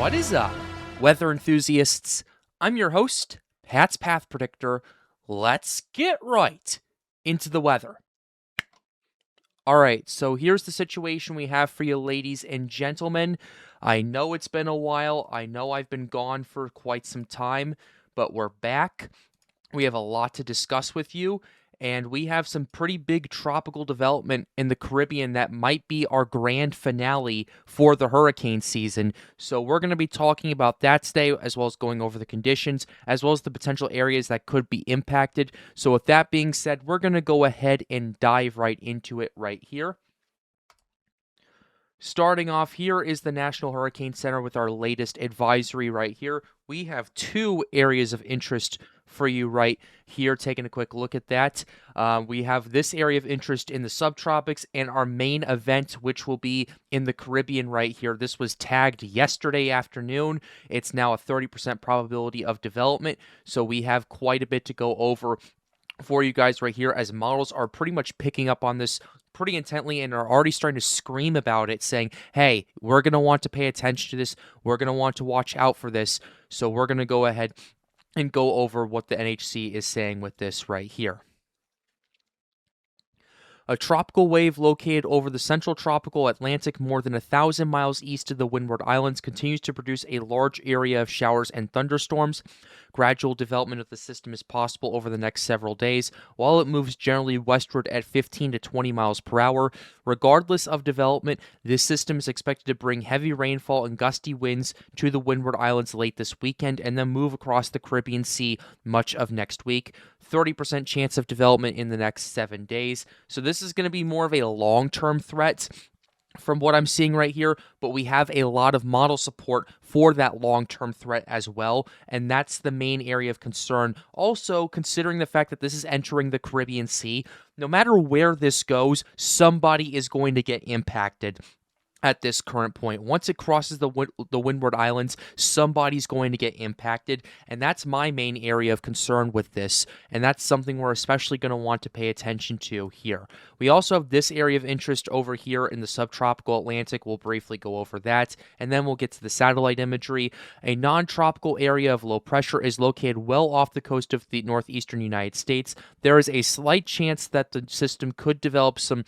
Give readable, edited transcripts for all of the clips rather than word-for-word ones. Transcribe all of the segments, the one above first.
What is up, weather enthusiasts? I'm your host, Pat's Path Predictor. Let's get right into the weather. All right, so here's the situation we have for you, ladies and gentlemen. I know it's been a while. I know I've been gone for quite some time, but we're back. We have a lot to discuss with you, and we have some pretty big tropical development in the Caribbean that might be our grand finale for the hurricane season. So we're going to be talking about that today, as well as going over the conditions, as well as the potential areas that could be impacted. So with that being said, we're going to go ahead and dive right into it right here. Starting off, here is the National Hurricane Center with our latest advisory right here. We have two areas of interest for you right here. Taking a quick look at that. We have this area of interest in the subtropics and our main event, which will be in the Caribbean right here. This was tagged yesterday afternoon. It's now a 30% probability of development, so we have quite a bit to go over for you guys right here, as models are pretty much picking up on this pretty intently and are already starting to scream about it, saying, hey, we're going to want to pay attention to this. We're going to want to watch out for this. So we're going to go ahead and go over what the NHC is saying with this right here. A tropical wave located over the central tropical Atlantic more than 1,000 miles east of the Windward Islands continues to produce a large area of showers and thunderstorms. Gradual development of the system is possible over the next several days, while it moves generally westward at 15 to 20 miles per hour. Regardless of development, this system is expected to bring heavy rainfall and gusty winds to the Windward Islands late this weekend and then move across the Caribbean Sea much of next week. 30% chance of development in the next 7 days. So this is going to be more of a long-term threat from what I'm seeing right here, but we have a lot of model support for that long-term threat as well, and that's the main area of concern. Also, considering the fact that this is entering the Caribbean Sea, no matter where this goes, somebody is going to get impacted at this current point. Once it crosses the Windward Islands, somebody's going to get impacted, and that's my main area of concern with this, and that's something we're especially going to want to pay attention to here. We also have this area of interest over here in the subtropical Atlantic. We'll briefly go over that, and then we'll get to the satellite imagery. A non-tropical area of low pressure is located well off the coast of the northeastern United States. There is a slight chance that the system could develop some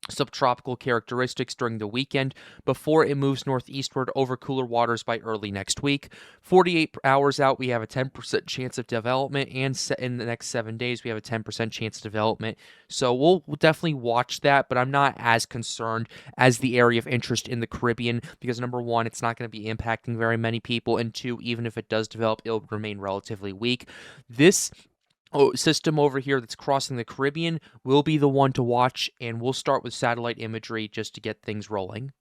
subtropical characteristics during the weekend before it moves northeastward over cooler waters by early next week. 48 hours out, we have a 10% chance of development, and in the next 7 days, we have a 10% chance of development. So we'll definitely watch that, but I'm not as concerned as the area of interest in the Caribbean because, number one, it's not going to be impacting very many people, and two, even if it does develop, it'll remain relatively weak. This system over here that's crossing the Caribbean will be the one to watch, and we'll start with satellite imagery just to get things rolling.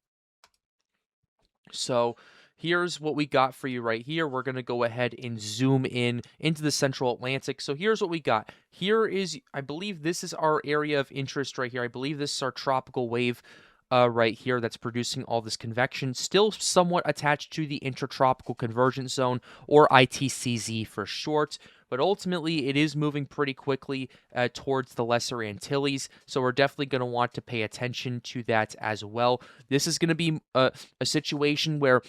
So here's what we got for you right here. We're going to go ahead and zoom in into the central Atlantic. So here's what we got. Here is, I believe this is our area of interest right here. I believe this is our tropical wave right here that's producing all this convection, still somewhat attached to the Intertropical Convergence Zone, or ITCZ for short, but ultimately it is moving pretty quickly towards the Lesser Antilles, so we're definitely going to want to pay attention to that as well. This is going to be a situation where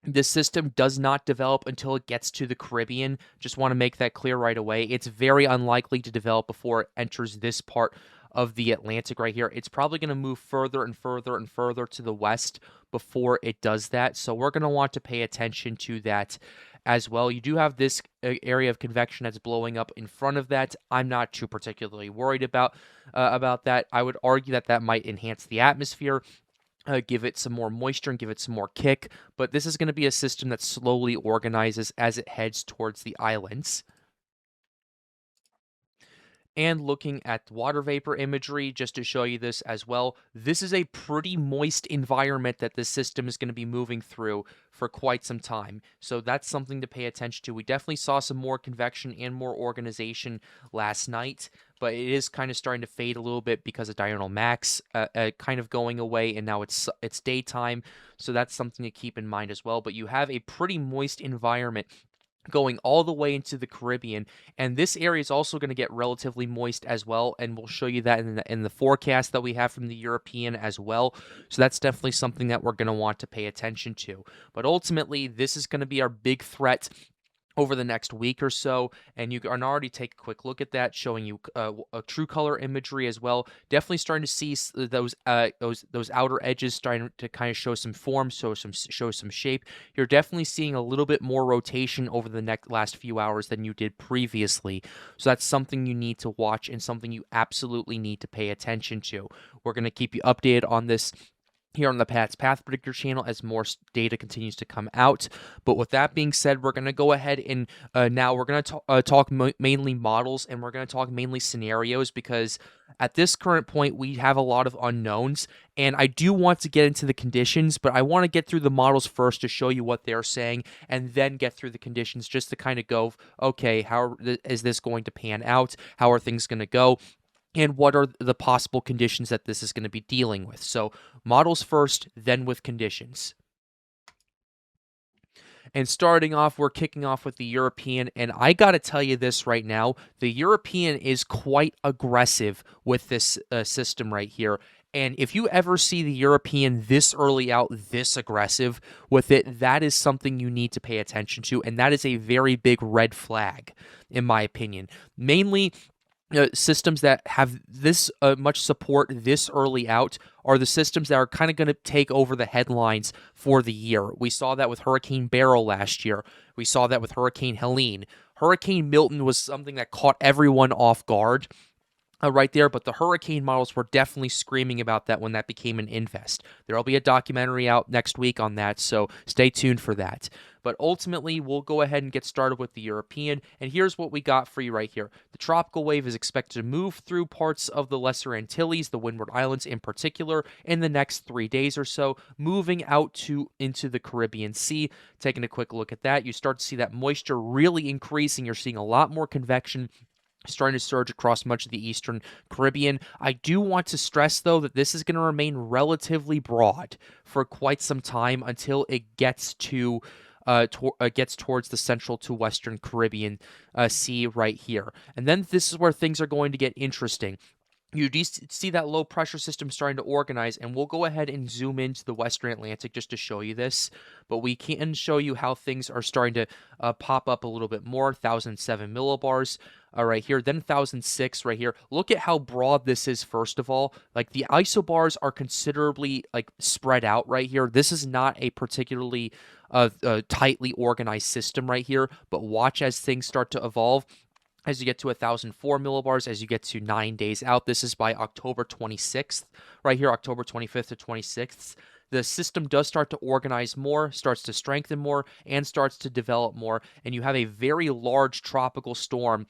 this system does not develop until it gets to the Caribbean. Just want to make that clear right away. It's very unlikely to develop before it enters this part of the Atlantic right here. It's probably going to move further and further and further to the west before it does that. So we're going to want to pay attention to that as well. You do have this area of convection that's blowing up in front of that. I'm not too particularly worried about that. I would argue that that might enhance the atmosphere, give it some more moisture and give it some more kick, but this is going to be a system that slowly organizes as it heads towards the islands. And looking at water vapor imagery, just to show you this as well, this is a pretty moist environment that this system is going to be moving through for quite some time. So that's something to pay attention to. We definitely saw some more convection and more organization last night, but it is kind of starting to fade a little bit because of diurnal max kind of going away, and now it's daytime. So that's something to keep in mind as well. But you have a pretty moist environment going all the way into the Caribbean, and this area is also going to get relatively moist as well, and we'll show you that in the forecast that we have from the European as well. So that's definitely something that we're going to want to pay attention to. But ultimately, this is going to be our big threat over the next week or so, and you can already take a quick look at that, showing you a true color imagery as well. Definitely starting to see those outer edges starting to kind of show some form, show some shape. You're definitely seeing a little bit more rotation over the last few hours than you did previously. So that's something you need to watch and something you absolutely need to pay attention to. We're going to keep you updated on this here on the Pat's Path Predictor channel as more data continues to come out. But with that being said, we're going to go ahead and now we're going to talk mainly models, and we're going to talk mainly scenarios, because at this current point, we have a lot of unknowns, and I do want to get into the conditions, but I want to get through the models first to show you what they're saying, and then get through the conditions just to kind of go, okay, how is this going to pan out? How are things going to go? And what are the possible conditions that this is going to be dealing with? So models first, then with conditions. And starting off, we're kicking off with the European, and I got to tell you this right now, the European is quite aggressive with this system right here. And if you ever see the European this early out, this aggressive with it, that is something you need to pay attention to, and that is a very big red flag, in my opinion. Mainly, systems that have this much support this early out are the systems that are kind of going to take over the headlines for the year. We saw that with Hurricane Beryl last year. We saw that with Hurricane Helene. Hurricane Milton was something that caught everyone off guard right there, but the hurricane models were definitely screaming about that when that became an infest. There'll be a documentary out next week on that, so stay tuned for that. But ultimately, we'll go ahead and get started with the European, and here's what we got for you right here. The tropical wave is expected to move through parts of the Lesser Antilles, the Windward Islands in particular, in the next 3 days or so, moving out into the Caribbean Sea. Taking a quick look at that, you start to see that moisture really increasing. You're seeing a lot more convection starting to surge across much of the eastern Caribbean. I do want to stress, though, that this is going to remain relatively broad for quite some time until it gets gets towards the central to western Caribbean Sea right here. And then this is where things are going to get interesting. You do see that low pressure system starting to organize, and we'll go ahead and zoom into the Western Atlantic just to show you this, but we can show you how things are starting to pop up a little bit more. 1,007 millibars right here, then 1,006 right here. Look at how broad this is, first of all. Like, the isobars are considerably spread out right here. This is not a particularly tightly organized system right here, but watch as things start to evolve. As you get to 1,004 millibars, as you get to 9 days out, this is by October 26th, right here, October 25th to 26th. The system does start to organize more, starts to strengthen more, and starts to develop more, and you have a very large tropical storm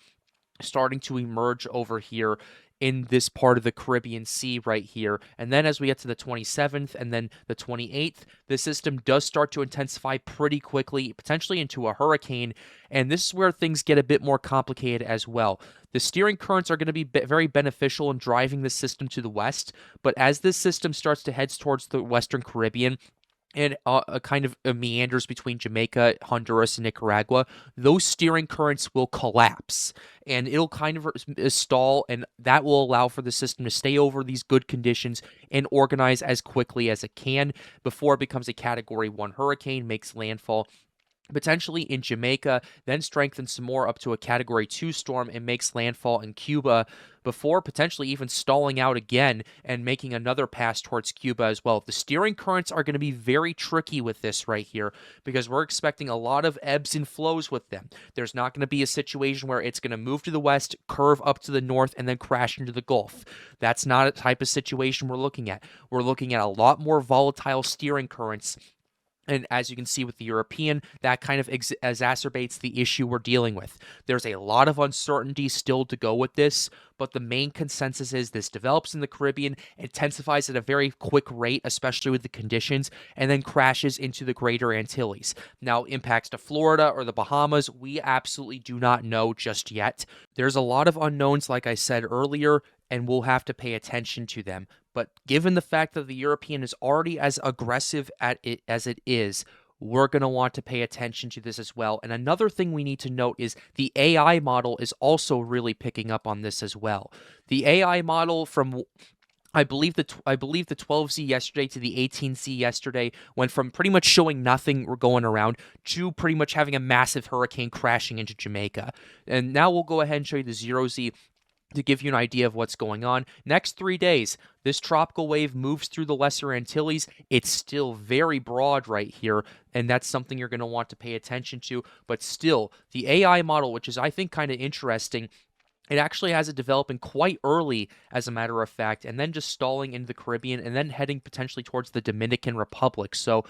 starting to emerge over here in this part of the Caribbean Sea right here. And then as we get to the 27th and then the 28th, the system does start to intensify pretty quickly, potentially into a hurricane, and this is where things get a bit more complicated as well. The steering currents are going to be very beneficial in driving the system to the west, but as this system starts to head towards the Western Caribbean, and kind of meanders between Jamaica, Honduras, and Nicaragua, those steering currents will collapse, and it'll kind of stall, and that will allow for the system to stay over these good conditions and organize as quickly as it can before it becomes a Category 1 hurricane, makes landfall potentially in Jamaica, then strengthens some more up to a Category 2 storm and makes landfall in Cuba before potentially even stalling out again and making another pass towards Cuba as well. The steering currents are going to be very tricky with this right here because we're expecting a lot of ebbs and flows with them. There's not going to be a situation where it's going to move to the west, curve up to the north, and then crash into the Gulf. That's not a type of situation we're looking at. We're looking at a lot more volatile steering currents. And as you can see with the European, that kind of exacerbates the issue we're dealing with. There's a lot of uncertainty still to go with this, but the main consensus is this develops in the Caribbean, intensifies at a very quick rate, especially with the conditions, and then crashes into the Greater Antilles. Now, impacts to Florida or the Bahamas, we absolutely do not know just yet. There's a lot of unknowns, like I said earlier, and we'll have to pay attention to them. But given the fact that the European is already as aggressive as it is, we're going to want to pay attention to this as well. And another thing we need to note is the AI model is also really picking up on this as well. The AI model from I believe the 12Z yesterday to the 18Z yesterday went from pretty much showing nothing going around to pretty much having a massive hurricane crashing into Jamaica. And now we'll go ahead and show you the 0Z to give you an idea of what's going on. Next 3 days, this tropical wave moves through the Lesser Antilles. It's still very broad right here, and that's something you're going to want to pay attention to. But still, the AI model, which is, I think, kind of interesting, it actually has it developing quite early, as a matter of fact, and then just stalling into the Caribbean and then heading potentially towards the Dominican Republic. So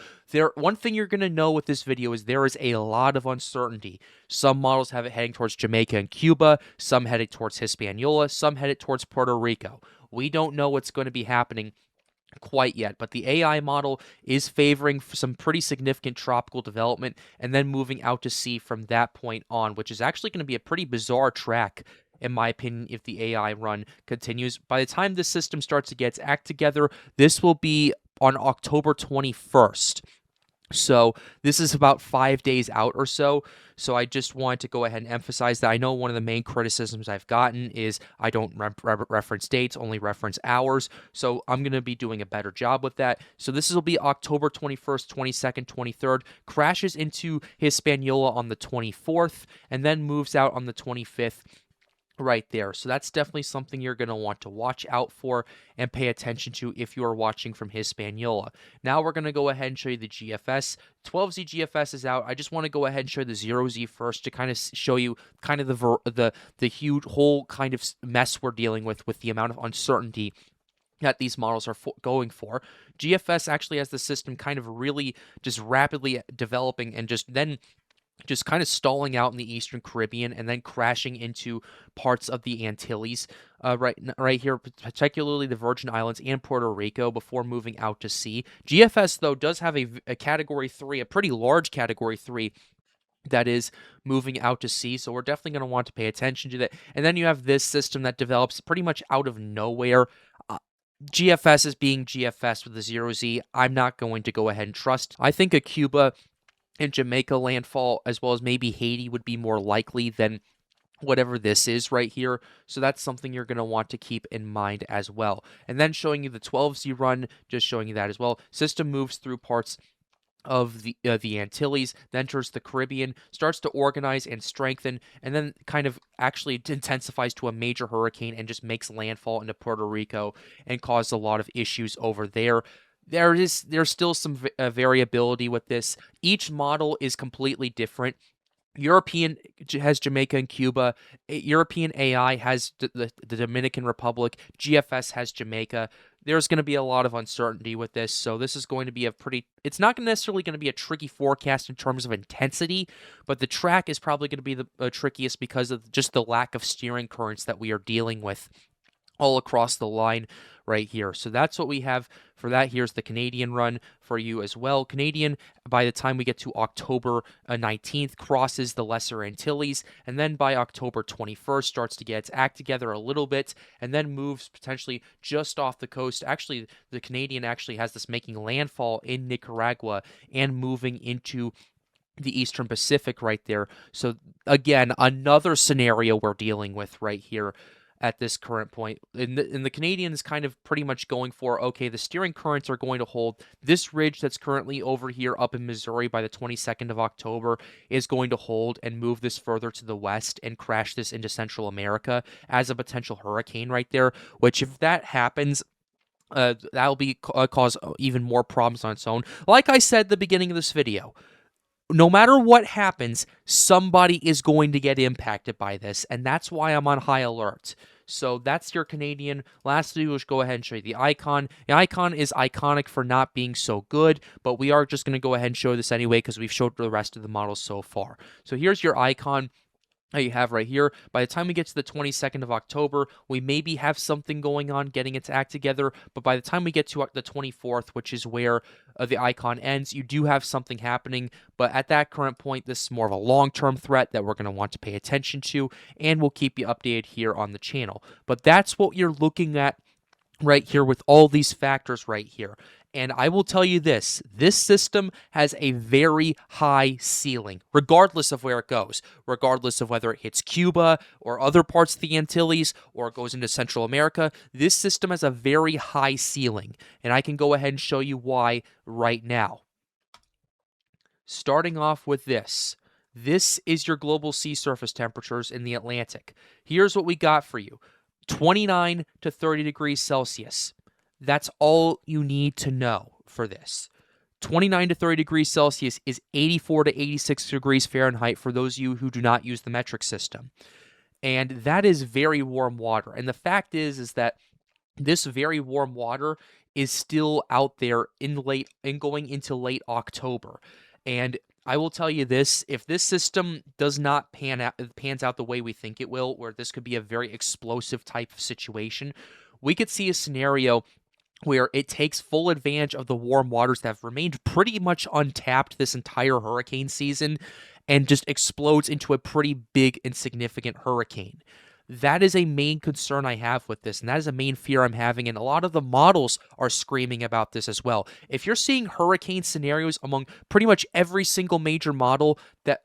one thing you're going to know with this video is there is a lot of uncertainty. Some models have it heading towards Jamaica and Cuba, some headed towards Hispaniola, some headed towards Puerto Rico. We don't know what's going to be happening quite yet, but the AI model is favoring some pretty significant tropical development and then moving out to sea from that point on, which is actually going to be a pretty bizarre track, in my opinion, if the AI run continues. By the time this system starts to get its act together, this will be on October 21st. So this is about 5 days out or so. So I just wanted to go ahead and emphasize that. I know one of the main criticisms I've gotten is I don't reference dates, only reference hours. So I'm going to be doing a better job with that. So this will be October 21st, 22nd, 23rd, crashes into Hispaniola on the 24th, and then moves out on the 25th. Right there. So that's definitely something you're going to want to watch out for and pay attention to if you are watching from Hispaniola. Now we're going to go ahead and show you the GFS. 12Z GFS is out. I just want to go ahead and show the 0Z first to kind of show you kind of the huge whole kind of mess we're dealing with the amount of uncertainty that these models are going for. GFS actually has the system kind of really just rapidly developing and just kind of stalling out in the Eastern Caribbean and then crashing into parts of the Antilles, right here, particularly the Virgin Islands and Puerto Rico, before moving out to sea. GFS, though, does have a Category 3, a pretty large Category 3, that is moving out to sea, so we're definitely going to want to pay attention to that. And then you have this system that develops pretty much out of nowhere. GFS is being GFS with the 0Z. I'm not going to go ahead and trust. I think a Cuba and Jamaica landfall, as well as maybe Haiti, would be more likely than whatever this is right here. So that's something you're going to want to keep in mind as well. And then showing you the 12Z run, just showing you that as well. System moves through parts of the Antilles, then enters the Caribbean, starts to organize and strengthen, and then kind of actually intensifies to a major hurricane and just makes landfall into Puerto Rico and causes a lot of issues over there. There's still some variability with this. Each model is completely different. European has Jamaica and Cuba. European AI has the Dominican Republic. GFS has Jamaica. There's going to be a lot of uncertainty with this, so this is going to be it's not necessarily going to be a tricky forecast in terms of intensity, but the track is probably going to be the trickiest because of just the lack of steering currents that we are dealing with all across the line right here. So that's what we have for that. Here's the Canadian run for you as well. Canadian, by the time we get to October 19th, crosses the Lesser Antilles, and then by October 21st starts to get its act together a little bit, and then moves potentially just off the coast. Actually, the Canadian actually has this making landfall in Nicaragua and moving into the Eastern Pacific right there. So again, another scenario we're dealing with right here at this current point. And the Canadian is kind of pretty much going for, okay, the steering currents are going to hold. This ridge that's currently over here up in Missouri by the 22nd of October is going to hold and move this further to the west and crash this into Central America as a potential hurricane right there, which if that happens, that'll be cause even more problems on its own. Like I said at the beginning of this video, no matter what happens, somebody is going to get impacted by this, and that's why I'm on high alert. So that's your Canadian. Lastly, we'll go ahead and show you the icon. The icon is iconic for not being so good, but we are just going to go ahead and show this anyway because we've showed the rest of the models so far. So here's your icon that you have right here. By the time we get to the 22nd of October, we maybe have something going on getting its act together, but by the time we get to the 24th, which is where the icon ends, you do have something happening, but at that current point, this is more of a long-term threat that we're going to want to pay attention to, and we'll keep you updated here on the channel. But that's what you're looking at right here with all these factors right here. And I will tell you this system has a very high ceiling, regardless of where it goes, regardless of whether it hits Cuba or other parts of the Antilles or it goes into Central America. This system has a very high ceiling, and I can go ahead and show you why right now. Starting off with this. This is your global sea surface temperatures in the Atlantic. Here's what we got for you. 29 to 30 degrees Celsius. That's all you need to know for this. 29 to 30 degrees Celsius is 84 to 86 degrees Fahrenheit for those of you who do not use the metric system. And that is very warm water. And the fact is that this very warm water is still out there in going into late October. And I will tell you this, if this system does not pans out the way we think it will, where this could be a very explosive type of situation, we could see a scenario where it takes full advantage of the warm waters that have remained pretty much untapped this entire hurricane season and just explodes into a pretty big and significant hurricane. That is a main concern I have with this, and that is a main fear I'm having, and a lot of the models are screaming about this as well. If you're seeing hurricane scenarios among pretty much every single major model that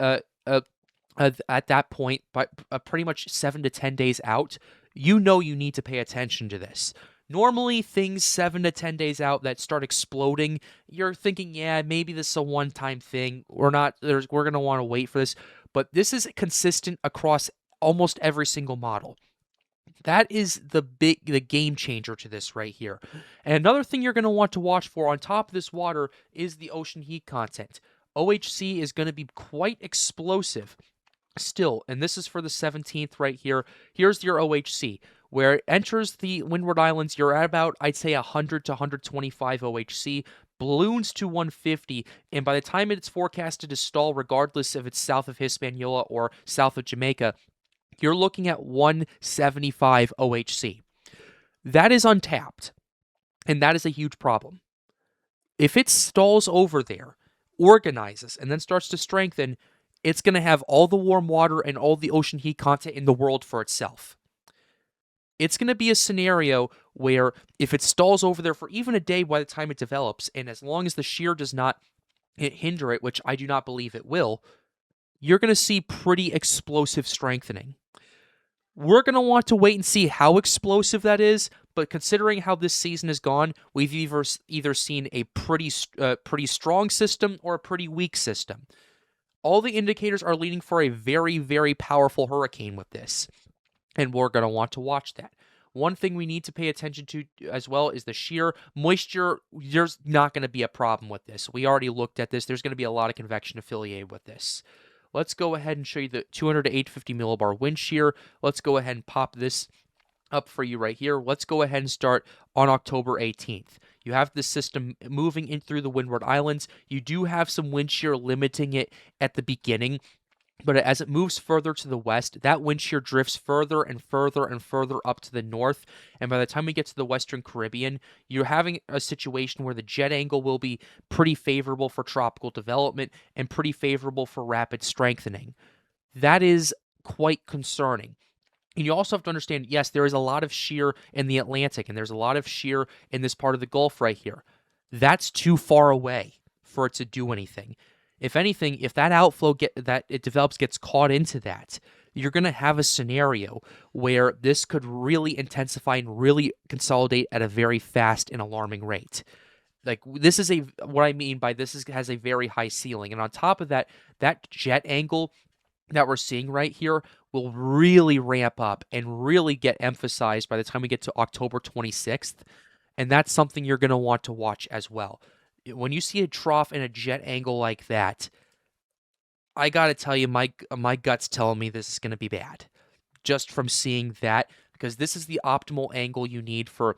at that point, but pretty much 7 to 10 days out, you know you need to pay attention to this. Normally, things 7 to 10 days out that start exploding, you're thinking, yeah, maybe this is a one-time thing. We're going to want to wait for this. But this is consistent across almost every single model. That is the game changer to this right here. And another thing you're going to want to watch for on top of this water is the ocean heat content. OHC is going to be quite explosive still, and this is for the 17th right here. Here's your OHC. Where it enters the Windward Islands, you're at about, I'd say, 100 to 125 OHC, balloons to 150, and by the time it's forecasted to stall, regardless if it's south of Hispaniola or south of Jamaica, you're looking at 175 OHC. That is untapped, and that is a huge problem. If it stalls over there, organizes, and then starts to strengthen, it's going to have all the warm water and all the ocean heat content in the world for itself. It's going to be a scenario where if it stalls over there for even a day by the time it develops, and as long as the shear does not hinder it, which I do not believe it will, you're going to see pretty explosive strengthening. We're going to want to wait and see how explosive that is, but considering how this season has gone, we've either seen a pretty strong system or a pretty weak system. All the indicators are leaning for a very, very powerful hurricane with this. And we're going to want to watch that. One thing we need to pay attention to as well is the shear. Moisture, there's not going to be a problem with this. We already looked at this. There's going to be a lot of convection affiliated with this. Let's go ahead and show you the 200 to 850 millibar wind shear. Let's go ahead and pop this up for you right here. Let's go ahead and start on October 18th. You have the system moving in through the Windward Islands. You do have some wind shear limiting it at the beginning. But as it moves further to the west, that wind shear drifts further and further and further up to the north. And by the time we get to the Western Caribbean, you're having a situation where the jet angle will be pretty favorable for tropical development and pretty favorable for rapid strengthening. That is quite concerning. And you also have to understand, yes, there is a lot of shear in the Atlantic, and there's a lot of shear in this part of the Gulf right here. That's too far away for it to do anything. If anything, if that outflow that it develops gets caught into that, you're going to have a scenario where this could really intensify and really consolidate at a very fast and alarming rate. Like this is what I mean by this has a very high ceiling. And on top of that, that jet angle that we're seeing right here will really ramp up and really get emphasized by the time we get to October 26th. And that's something you're going to want to watch as well. When you see a trough and a jet angle like that, I got to tell you, my gut's telling me this is going to be bad. Just from seeing that, because this is the optimal angle you need for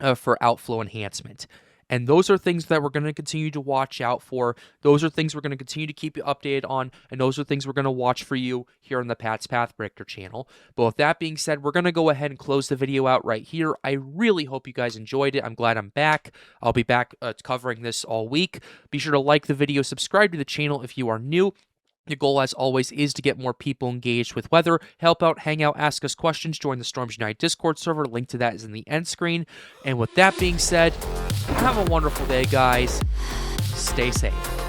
outflow enhancement. And those are things that we're going to continue to watch out for. Those are things we're going to continue to keep you updated on. And those are things we're going to watch for you here on the Pat's Path Predictor channel. But with that being said, we're going to go ahead and close the video out right here. I really hope you guys enjoyed it. I'm glad I'm back. I'll be back covering this all week. Be sure to like the video, subscribe to the channel if you are new. The goal, as always, is to get more people engaged with weather. Help out, hang out, ask us questions, join the Storms Unite Discord server. Link to that is in the end screen. And with that being said, have a wonderful day, guys. Stay safe.